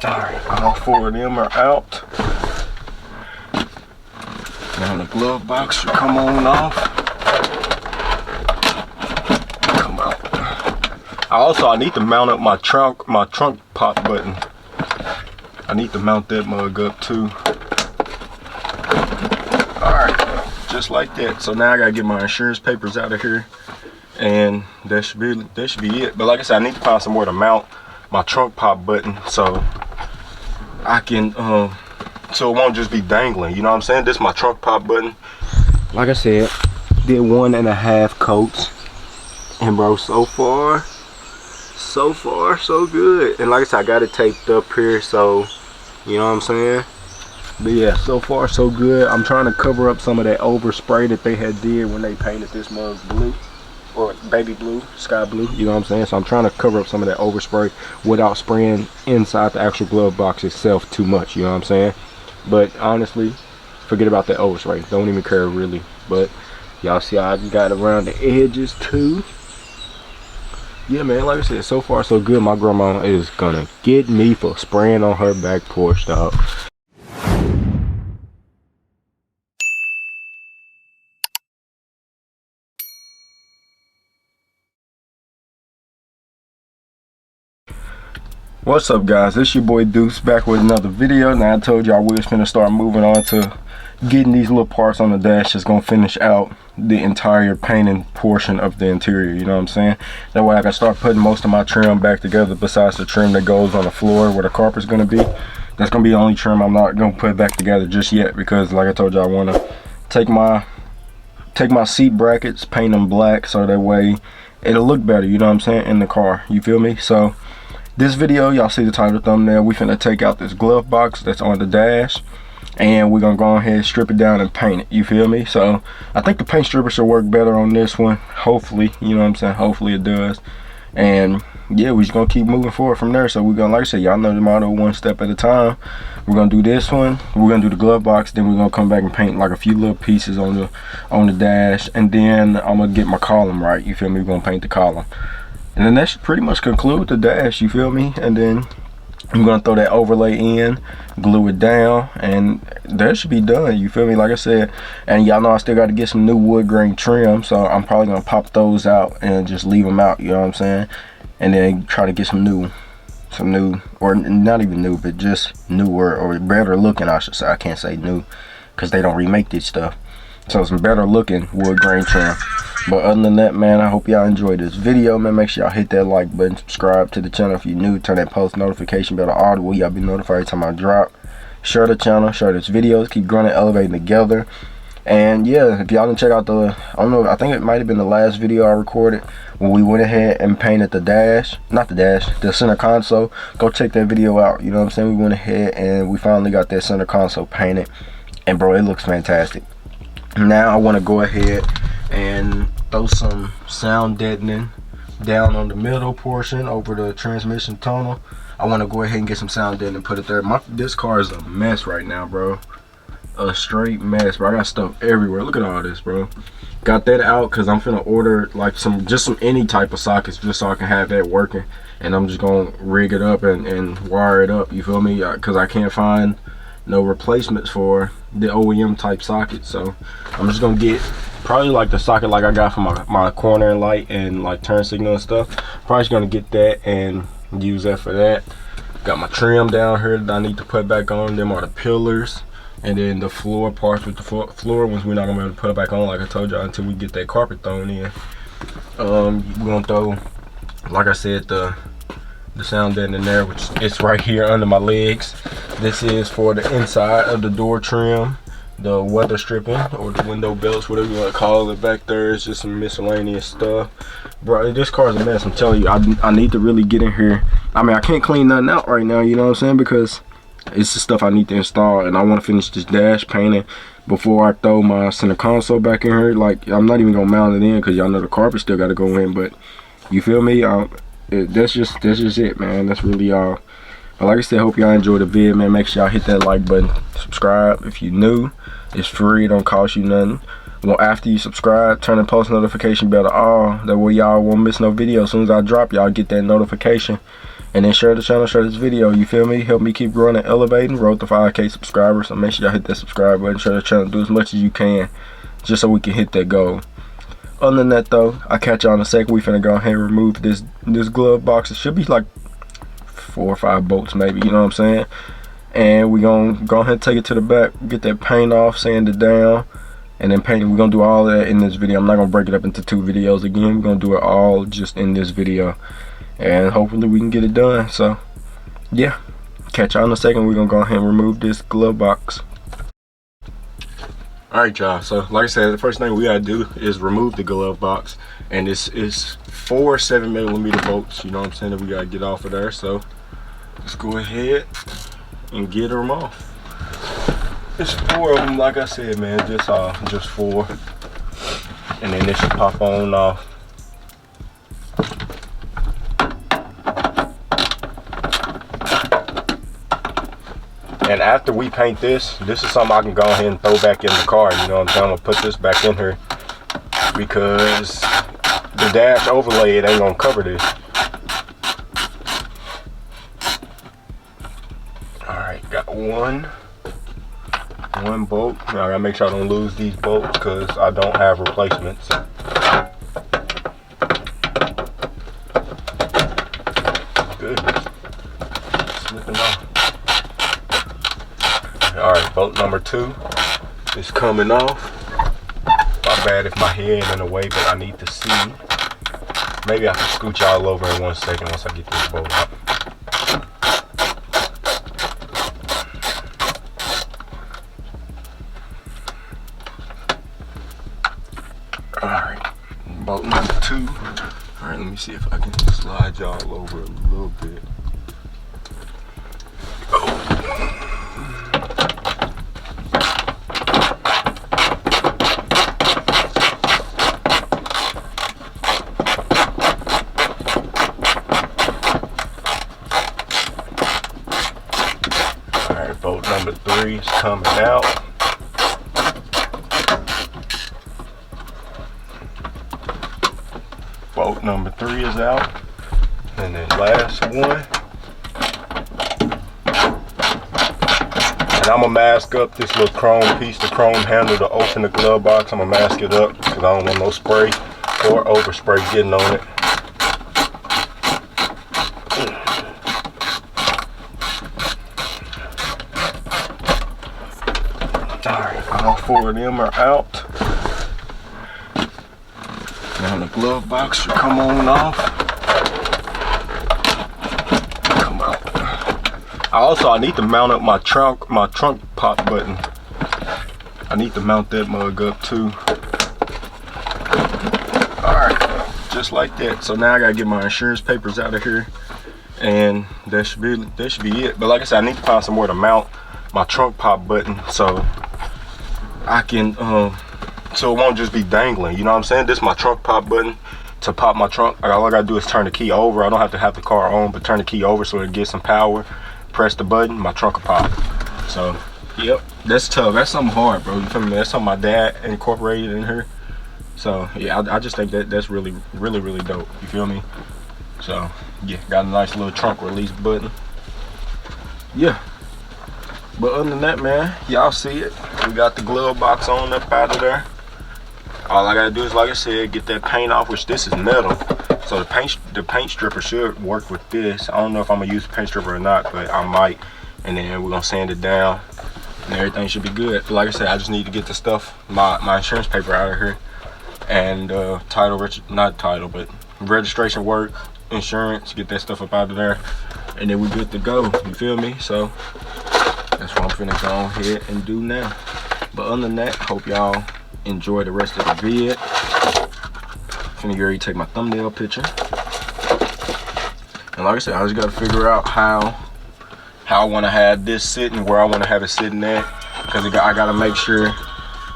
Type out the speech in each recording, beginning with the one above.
Alright, all 4 of them are out. Now the glove box should come on off. Come out. I need to mount up my trunk pop button. I need to mount that mug up too. Alright, just like that. So now I gotta get my insurance papers out of here. And that should be it. But like I said, I need to find somewhere to mount my trunk pop button so I can so it won't just be dangling, you know what I'm saying? This is my trunk pop button. Like I said, did 1.5 coats, and bro, so far so good. And like I said, I got it taped up here, so you know what I'm saying. But yeah, so far so good. I'm trying to cover up some of that overspray that they had did when they painted this mug blue, or baby blue, sky blue, you know what I'm saying? So I'm trying to cover up some of that overspray without spraying inside the actual glove box itself too much, you know what I'm saying? But honestly, forget about that overspray. Don't even care really. But y'all see how I got around the edges too. Yeah, man, like I said, so far so good. My grandma is gonna get me for spraying on her back porch, dog. What's up, guys? It's your boy Deuce back with another video. Now I told y'all we was finna start moving on to getting these little parts on the dash that's gonna finish out the entire painting portion of the interior, you know what I'm saying? That way I can start putting most of my trim back together, besides the trim that goes on the floor where the carpet's gonna be. That's gonna be the only trim I'm not gonna put back together just yet, because like I told y'all, I wanna take my seat brackets, paint them black, so that way it'll look better, you know what I'm saying, in the car, you feel me? So this video, y'all see the title thumbnail, we finna take out this glove box that's on the dash, and we're gonna go ahead, strip it down and paint it, you feel me? So I think the paint stripper should work better on this one, hopefully, you know what I'm saying, hopefully it does. And yeah, we're just gonna keep moving forward from there. So we're gonna, like I said, y'all know the motto, one step at a time. We're gonna do this one, we're gonna do the glove box, then we're gonna come back and paint like a few little pieces on the dash, and then I'm gonna get my column right, you feel me? We're gonna paint the column. And then that should pretty much conclude the dash, you feel me? And then I'm gonna throw that overlay in, glue it down, and that should be done, you feel me? Like I said, and y'all know I still got to get some new wood grain trim, so I'm probably gonna pop those out and just leave them out, you know what I'm saying? And then try to get some new, or not even new, but just newer or better looking, I should say. I can't say new because they don't remake this stuff. So some better looking wood grain trim. But other than that, man, I hope y'all enjoyed this video, man. Make sure y'all hit that like button, subscribe to the channel if you're new, turn that post notification bell to audible. Y'all be notified every time I drop. Share the channel, share this videos, keep growing and elevating together. And yeah, if y'all didn't check out the, I don't know, I think it might have been the last video I recorded when we went ahead and painted the dash, not the dash, the center console. Go check that video out, you know what I'm saying? We went ahead and we finally got that center console painted, and bro, it looks fantastic. Now I want to go ahead and throw some sound deadening down on the middle portion over the transmission tunnel. I want to go ahead and get some sound deadening and put it there. This car is a mess right now, bro. A straight mess, bro. I got stuff everywhere. Look at all this, bro. Got that out because I'm finna order like some any type of sockets just so I can have that working. And I'm just gonna rig it up and wire it up, you feel me? Because I can't find no replacements for the OEM type socket, so I'm just gonna get probably like the socket like I got for my corner light and like turn signal and stuff. Probably just gonna get that and use that for that. Got my trim down here that I need to put back on. Them are the pillars, and then the floor parts with the floor ones we're not gonna be able to put it back on, like I told y'all, until we get that carpet thrown in. We're gonna throw, like I said, the sound deadening there, which is right here under my legs. This is for the inside of the door trim, the weather stripping or the window belts, whatever you want to call it. Back there is just some miscellaneous stuff, bro. This car's a mess, I'm telling you. I need to really get in here. I mean, I can't clean nothing out right now, you know what I'm saying, because it's the stuff I need to install, and I want to finish this dash painting before I throw my center console back in here. Like, I'm not even gonna mount it in because y'all know the carpet still got to go in, but you feel me? That's just it, man. That's really all. But like I said, hope y'all enjoyed the vid, man. Make sure y'all hit that like button, subscribe if you're new. It's free, it don't cost you nothing. Well, after you subscribe, turn the post notification bell to all. That way y'all won't miss no video. As soon as I drop, y'all get that notification. And then share the channel, share this video, you feel me? Help me keep growing and elevating. Road to 5K subscribers. So make sure y'all hit that subscribe button, share the channel, do as much as you can, just so we can hit that goal. Other than that though, I'll catch y'all in a second. We finna go ahead and remove this glove box. It should be like 4 or 5 bolts maybe, you know what I'm saying? And we gonna go ahead and take it to the back, get that paint off, sand it down, and then paint it. We're gonna do all that in this video. I'm not gonna break it up into 2 videos again. We're gonna do it all just in this video, and hopefully we can get it done. So yeah, catch y'all in a second. We're gonna go ahead and remove this glove box. Alright y'all, so like I said, the first thing we gotta do is remove the glove box, and this is 4 7mm bolts, you know what I'm saying, that we gotta get off of there. So let's go ahead and get them off. There's 4 of them, like I said, man, just 4, and then this should pop on off. And after we paint this is something I can go ahead and throw back in the car, you know what I'm saying? I'm gonna put this back in here because the dash overlay, it ain't gonna cover this. Alright, got one bolt. Now I gotta make sure I don't lose these bolts because I don't have replacements. Goodness, slipping off. Alright, bolt number 2 is coming off. My bad if my head in the way, but I need to see. Maybe I can scooch y'all over in 1 second once I get this bolt out. Alright, bolt number 2. Alright, let me see if I can slide y'all over a little bit. Bolt number 3 is coming out. Bolt number 3 is out. And then last one. And I'm gonna mask up this little chrome piece, the chrome handle to open the glove box. I'm gonna mask it up because I don't want no spray or overspray getting on it. Alright, all 4 of them are out. Now the glove box should come on off. Come out. I need to mount up my trunk pop button. I need to mount that mug up too. Alright, just like that. So now I gotta get my insurance papers out of here, and that should be it. But like I said, I need to find somewhere to mount my trunk pop button so I can so it won't just be dangling, you know what I'm saying? This is my trunk pop button to pop my trunk. All I gotta do is turn the key over. I don't have to have the car on, but turn the key over so it gets some power. Press the button, my trunk will pop. So yep, that's tough. That's something hard, bro. You feel me? That's something my dad incorporated in here. So yeah, I just think that's really dope. You feel me? So yeah, got a nice little trunk release button. Yeah. But other than that, man, y'all see it. We got the glove box on up out of there. All I gotta do is, like I said, get that paint off, which this is metal. So the paint stripper should work with this. I don't know if I'm gonna use the paint stripper or not, but I might. And then we're gonna sand it down and everything should be good. But like I said, I just need to get the stuff, my insurance paper out of here. And not title, but registration work, insurance, get that stuff up out of there. And then we're good to go, you feel me? So that's what I'm finna go ahead and do now. But other than that, hope y'all enjoy the rest of the vid. Finna get ready to take my thumbnail picture. And like I said, I just gotta figure out how I wanna have this sitting, where I wanna have it sitting at. Cause I gotta make sure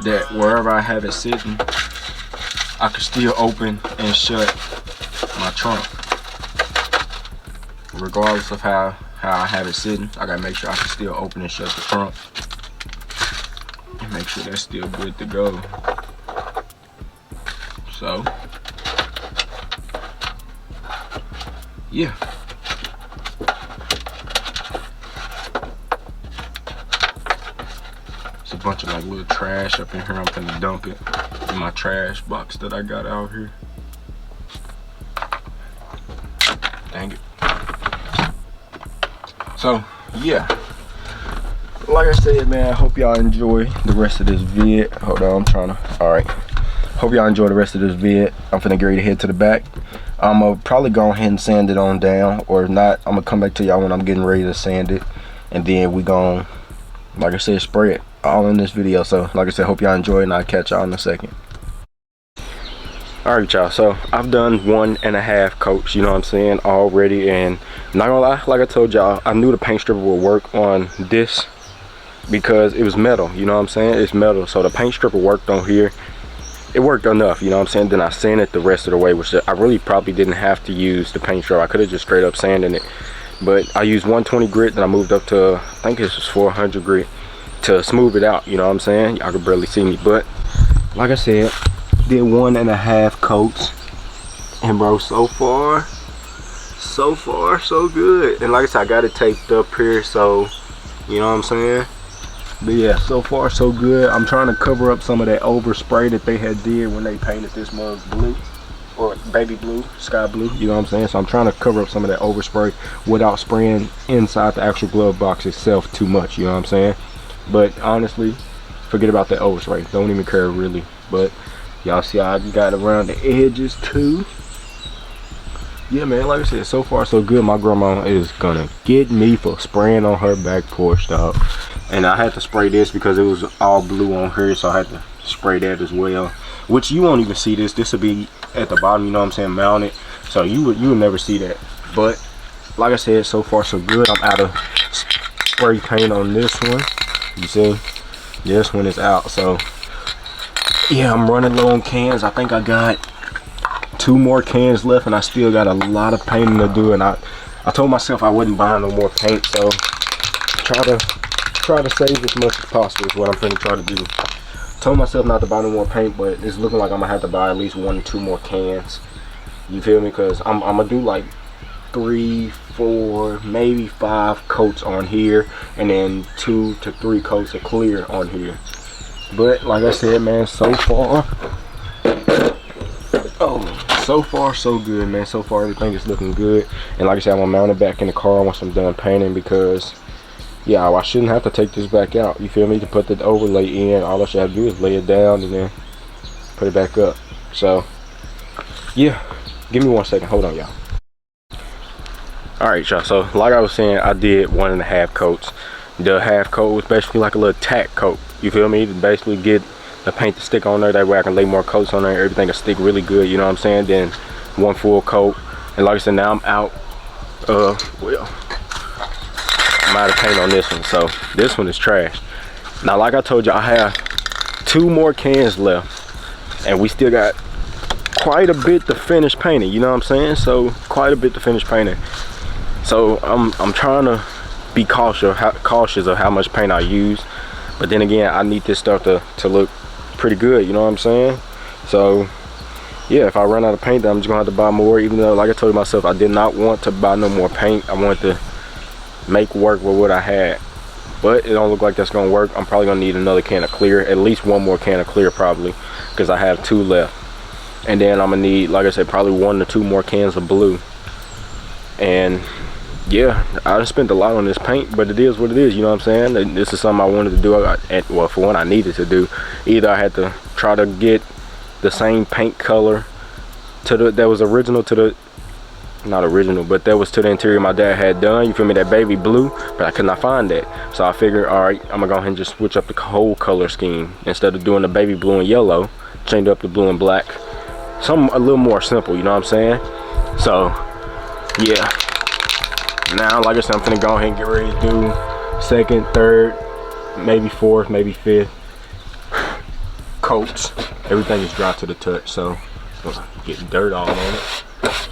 that wherever I have it sitting, I can still open and shut my trunk. Regardless of how I have it sitting, I gotta make sure I can still open and shut the trunk. And make sure that's still good to go. So, yeah. a bunch of like little trash up in here. I'm gonna dump it in my trash box that I got out here. Dang it. So yeah, like I said, man, I hope y'all enjoy the rest of this vid. Hold on, I'm trying to, all right. Hope y'all enjoy the rest of this vid. I'm finna get ready to head to the back. I'm gonna probably go ahead and sand it on down, or if not, I'm gonna come back to y'all when I'm getting ready to sand it. And then we gon', like I said, spray it all in this video. So like I said, hope y'all enjoy it, and I'll catch y'all in a second. Alright y'all, so I've done 1.5 coats, you know what I'm saying, already. And not gonna lie, like I told y'all, I knew the paint stripper would work on this because it was metal, you know what I'm saying, it's metal. So the paint stripper worked on here. It worked enough, you know what I'm saying. Then I sanded the rest of the way, which I really probably didn't have to use the paint stripper. I could have just straight up sanded it, but I used 120 grit, then I moved up to, I think this was 400 grit to smooth it out, you know what I'm saying. Y'all could barely see me, but like I said, did 1.5 coats, and bro, so far so good. And like I said, I got it taped up here, so you know what I'm saying. But yeah, so far so good. I'm trying to cover up some of that overspray that they had did when they painted this mug blue, or baby blue, sky blue, you know what I'm saying. So I'm trying to cover up some of that overspray without spraying inside the actual glove box itself too much, you know what I'm saying. But honestly, forget about that overspray, don't even care really. But y'all see how I got around the edges too. Yeah, man, like I said, so far so good. My grandma is gonna get me for spraying on her back porch, dog. And I had to spray this because it was all blue on her, so I had to spray that as well. Which you won't even see this. This will be at the bottom, you know what I'm saying, mounted. So you would never see that. But like I said, so far so good. I'm out of spray paint on this one. You see, this one is out. So yeah, I'm running low on cans. I think I got 2 more cans left, and I still got a lot of painting to do. And I told myself I wouldn't buy no more paint, so try to save as much as possible is what I'm gonna try to do. Told myself not to buy no more paint, but it's looking like I'm gonna have to buy at least 1 or 2 more cans. You feel me? Because I'm gonna do like 3, 4, maybe 5 coats on here, and then 2 to 3 coats of clear on here. But like I said, man, so far so good, man. So far everything is looking good. And like I said, I'm gonna mount it back in the car once I'm done painting, because yeah, I shouldn't have to take this back out, you feel me, to put the overlay in. All I should have to do is lay it down and then put it back up. So yeah, give me 1 second, hold on y'all. All right y'all, so like I was saying, I did 1.5 coats. The half coat was basically like a little tack coat, you feel me, to basically get the paint to stick on there. That way I can lay more coats on there, everything will stick really good, you know what I'm saying. Then 1 full coat. And like I said, now I'm out I'm out of paint on this one, so this one is trash. Now like I told you, I have 2 more cans left, and we still got quite a bit to finish painting, you know what I'm saying. So quite a bit to finish painting. So I'm trying to be cautious of how much paint I use, but then again, I need this stuff to look pretty good, you know what I'm saying. So yeah, if I run out of paint, then I'm just gonna have to buy more, even though like I told myself, I did not want to buy no more paint. I wanted to make work with what I had, but it don't look like that's gonna work. I'm probably gonna need another can of clear, at least 1 more can of clear probably, because I have 2 left. And then I'm gonna need, like I said, probably 1 or 2 more cans of blue. And yeah, I spent a lot on this paint, but it is what it is, you know what I'm saying. This is something I wanted to do. Well, for one, I needed to do. Either I had to try to get the same paint color that was original to the, not original, but that was to the interior my dad had done, you feel me, that baby blue, but I could not find that. So I figured, all right, I'm gonna go ahead and just switch up the whole color scheme. Instead of doing the baby blue and yellow, change up the blue and black, something a little more simple, you know what I'm saying. So yeah, now like I said, I'm finna go ahead and get ready to do 2nd, 3rd, maybe 4th, maybe 5th coats. Everything is dry to the touch, so getting dirt all on it.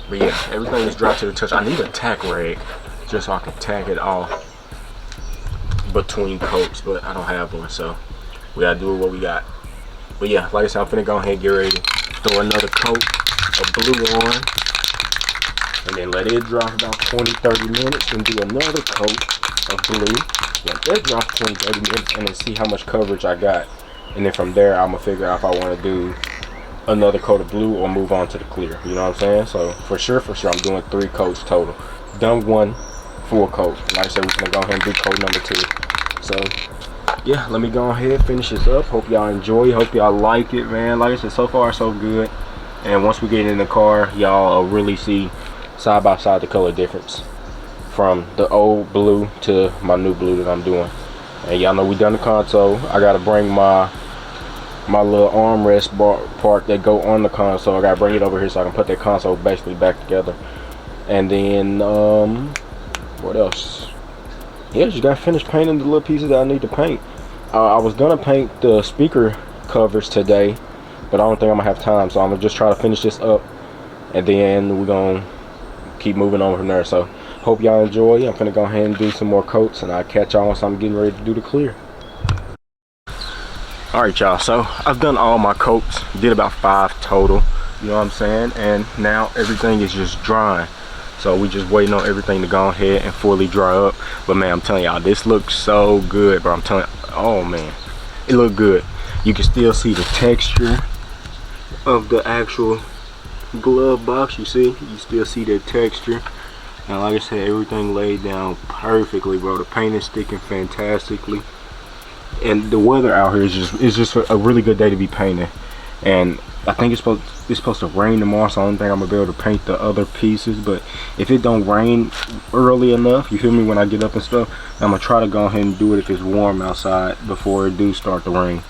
But yeah, everything is dry to the touch. I need a tack rag just so I can tack it off between coats, but I don't have one, so we gotta do what we got. But yeah, like I said, I'm finna go ahead and get ready to throw another coat of blue on, and then let it dry for about 20-30 minutes, and do another coat of blue, Let's drive for 20-30 minutes and then see how much coverage I got. And then from there, I'm gonna figure out if I want to do another coat of blue or move on to the clear. You know what I'm saying? So for sure, I'm doing 3 coats total. Done 1 full coat. Like I said, we're gonna go ahead and do coat number 2. So yeah, let me go ahead, finish this up. Hope y'all enjoy. Hope y'all like it, man. Like I said, so far so good. And once we get in the car, y'all will really see side by side the color difference from the old blue to my new blue that I'm doing. And y'all know we done the console. I gotta bring my little armrest part that go on the console. I gotta bring it over here so I can put that console basically back together. And then what else? Yeah, just gotta finish painting the little pieces that I need to paint. I was gonna paint the speaker covers today, but I don't think I'm gonna have time, so I'm gonna just try to finish this up, and then we're gonna keep moving on from there. So hope y'all enjoy. I'm gonna go ahead and do some more coats, and I'll catch y'all once I'm getting ready to do the clear. Alright y'all, so I've done all my coats, did about 5 total, you know what I'm saying, and now everything is just drying. So we just waiting on everything to go ahead and fully dry up. But man, I'm telling y'all, this looks so good, bro. I'm telling you, oh man, it looked good. You can still see the texture of the actual glove box. You still see the texture. And like I said, everything laid down perfectly, bro. The paint is sticking fantastically. And the weather out here is just a really good day to be painting. And I think it's supposed to rain tomorrow, so I don't think I'm gonna be able to paint the other pieces. But if it don't rain early enough, you feel me, when I get up and stuff, I'm gonna try to go ahead and do it if it's warm outside before it do start to rain.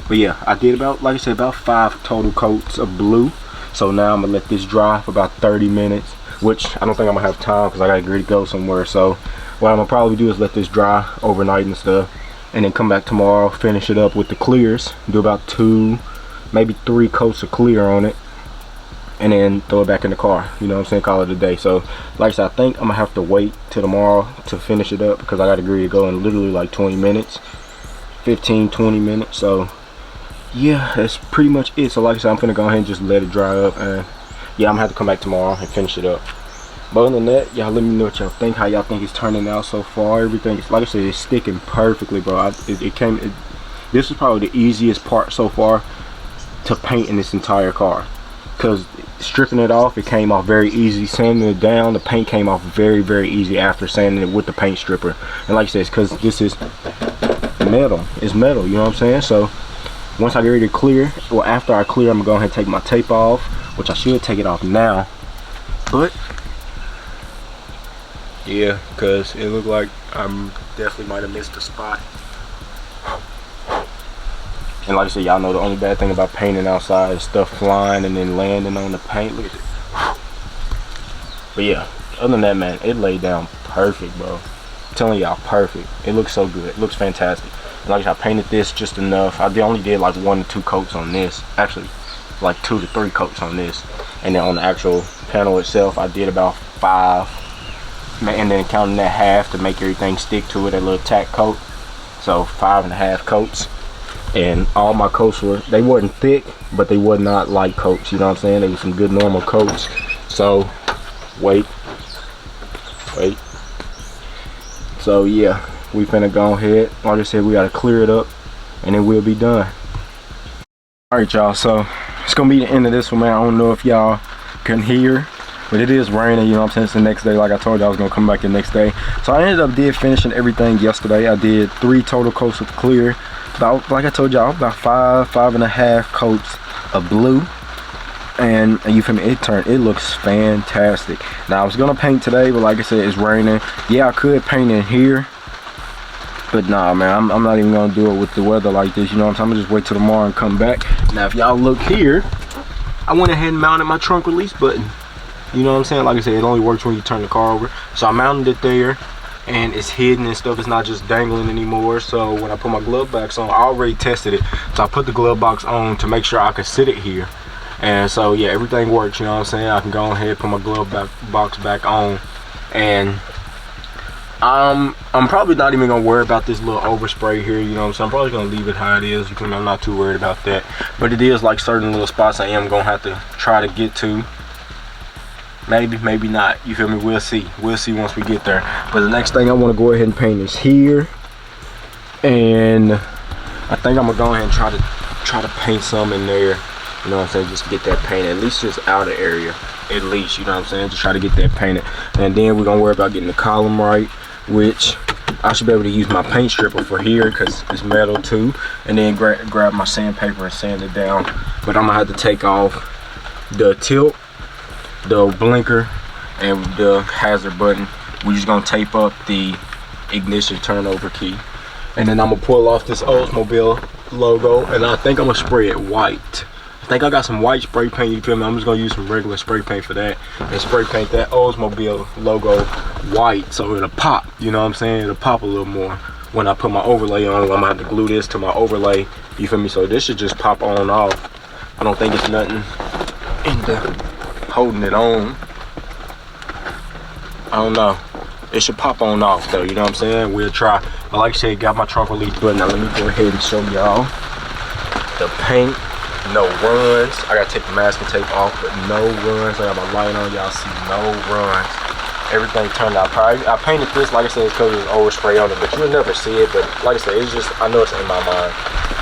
But yeah, I did about, like I said, about 5 total coats of blue. So now I'm gonna let this dry for about 30 minutes, which I don't think I'm gonna have time because I gotta agree to go somewhere. So what I'm gonna probably do is let this dry overnight and stuff, and then come back tomorrow, finish it up with the clears, do about 2, maybe 3 coats of clear on it, and then throw it back in the car, you know what I'm saying, call it a day. So like I said, I think I'm gonna have to wait till tomorrow to finish it up because I got to agree to go in literally like 20 minutes, 15-20 minutes. So yeah, that's pretty much it. So like I said, I'm gonna go ahead and just let it dry up, and yeah, I'm gonna have to come back tomorrow and finish it up. But other than that, y'all let me know what y'all think, how y'all think it's turning out so far. Everything is, like I said, it's sticking perfectly, bro. This is probably the easiest part so far to paint in this entire car, because stripping it off, it came off very easy. Sanding it down, the paint came off very easy after sanding it with the paint stripper. And like I said, it's because this is metal. It's metal, you know what I'm saying? So once I get ready to clear, well, after I clear, I'm gonna go ahead and take my tape off, which I should take it off now. But yeah, because it looked like I definitely might have missed a spot. And like I said, y'all know the only bad thing about painting outside is stuff flying and then landing on the paint. Look at it. But yeah, other than that, man, it laid down perfect, bro. I'm telling y'all, perfect. It looks so good. It looks fantastic. And like I said, I painted this just enough. I only did like 1 to 2 coats on this. Actually, like 2 to 3 coats on this. And then on the actual panel itself, I did about 5. And then counting that half to make everything stick to it, a little tack coat. So 5.5 coats. And all my coats they wasn't thick, but they were not light coats, you know what I'm saying? They were some good normal coats. So wait. So yeah, we finna go ahead, like I said, we gotta clear it up and then we'll be done. All right, y'all, so it's gonna be the end of this one, man. I don't know if y'all can hear, but it is raining, you know what I'm saying? It's the next day. Like I told you, I was gonna come back the next day. So I ended up finishing everything yesterday. I did 3 total coats of clear. About, like I told y'all, about 5.5 coats of blue. And you feel me, it looks fantastic. Now I was gonna paint today, but like I said, it's raining. Yeah, I could paint in here, but nah, man, I'm not even gonna do it with the weather like this, you know what I'm saying? I'm gonna just wait till tomorrow and come back. Now if y'all look here, I went ahead and mounted my trunk release button. You know what I'm saying? Like I said, it only works when you turn the car over. So I mounted it there, and it's hidden and stuff. It's not just dangling anymore. So when I put my glove box on, I already tested it. So I put the glove box on to make sure I could sit it here. And so yeah, everything works, you know what I'm saying? I can go ahead and put my glove box back on. And I'm probably not even gonna worry about this little overspray here, you know what I'm saying? I'm probably gonna leave it how it is. I'm not too worried about that. But it is like certain little spots I am gonna have to try to get to. Maybe not, you feel me? We'll see once we get there. But the next thing I want to go ahead and paint is here, And I think I'm gonna go ahead and try to paint some in there. You know what I'm saying? Just to get that painted, at least just outer area. At least, you know what I'm saying? Just try to get that painted. And then we're gonna worry about getting the column right, which I should be able to use my paint stripper for here because it's metal too. And then grab my sandpaper and sand it down. But I'm gonna have to take off the tilt, the blinker, and the hazard button. We're just gonna tape up the ignition turnover key. And then I'm gonna pull off this Oldsmobile logo, and I think I'm gonna spray it white. I think I got some white spray paint, you feel me? I'm just gonna use some regular spray paint for that and spray paint that Oldsmobile logo white so it'll pop, you know what I'm saying? It'll pop a little more when I put my overlay on. I'm gonna have to glue this to my overlay, you feel me? So this should just pop on off. I don't think it's nothing in the holding it on. I don't know. It should pop on off though, you know what I'm saying? We'll try. But like I said, got my trunk release button. Now let me go ahead and show y'all the paint. No runs. I gotta take the masking tape off, but no runs. I got my light on, y'all see no runs. Everything turned out. I painted this, like I said, because there's overspray on it, but you'll never see it. But like I said, it's just, I know it's in my mind.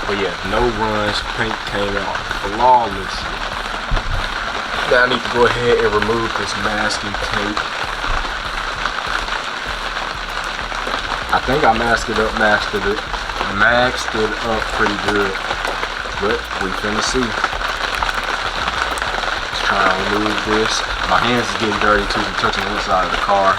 But yeah, no runs. Paint came out flawless. Now I need to go ahead and remove this masking tape. I think I maxed it up pretty good. But we finna see. Let's try to remove this. My hands is getting dirty too from touching the inside of the car.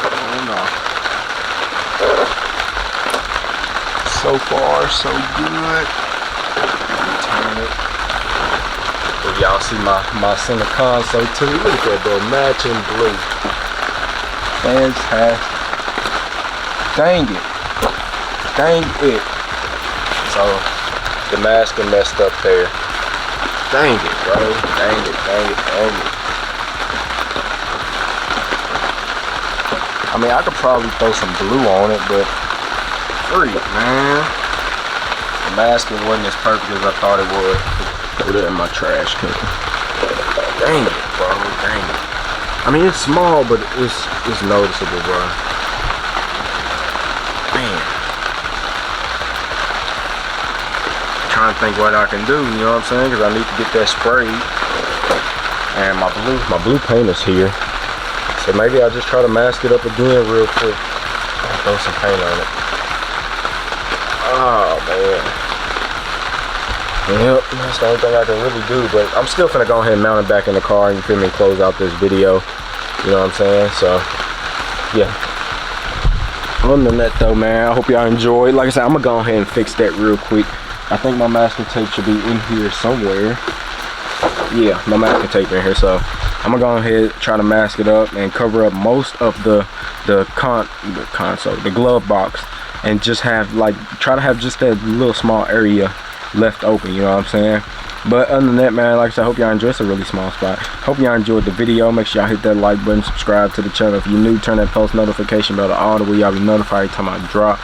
Oh no. So far, so good. Turn it. If y'all see my center console too. Look at that, bro. Matching blue. Fantastic. Dang it. Dang it. So the masking messed up there. Dang it, bro. Dang it, dang it, dang it. I mean, I could probably throw some glue on it, but freak, man. The masking wasn't as perfect as I thought it would. Put it in my trash can. Dang it, bro. Dang it. I mean, it's small, but it's noticeable, bro. Man. Trying to think what I can do, you know what I'm saying? Because I need to get that sprayed. And my blue paint is here. So maybe I'll just try to mask it up again real quick. I'll throw some paint on it. Oh, man. Yep, that's the only thing I can really do, but I'm still finna go ahead and mount it back in the car, you feel me, close out this video, you know what I'm saying? So, yeah. Other than that though, man, I hope y'all enjoyed. Like I said, I'm gonna go ahead and fix that real quick. I think my masking tape should be in here somewhere. Yeah, my masking tape in here, so I'm gonna go ahead, try to mask it up and cover up most of the console, the glove box, and just have, like, try to have just that little small area left open, you know what I'm saying? But other than that, man, like I said, I hope y'all enjoyed. It's a really small spot. Hope y'all enjoyed the video. Make sure y'all hit that like button, subscribe to the channel. If you're new, turn that post notification bell to all the way y'all be notified every time I drop.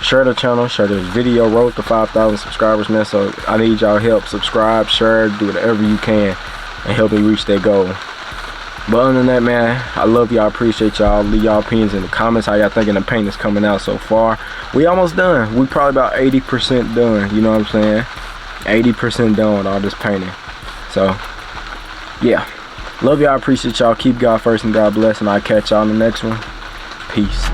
Share the channel, share this video, roll to 5,000 subscribers, man. So I need y'all help. Subscribe, share, do whatever you can and help me reach that goal. But other than that, man, I love y'all, appreciate y'all. Leave y'all opinions in the comments, how y'all thinking the paint is coming out so far. We almost done. We probably about 80% done, you know what I'm saying? 80% done with all this painting. So, yeah. Love y'all, appreciate y'all. Keep God first and God bless, and I'll catch y'all in the next one. Peace.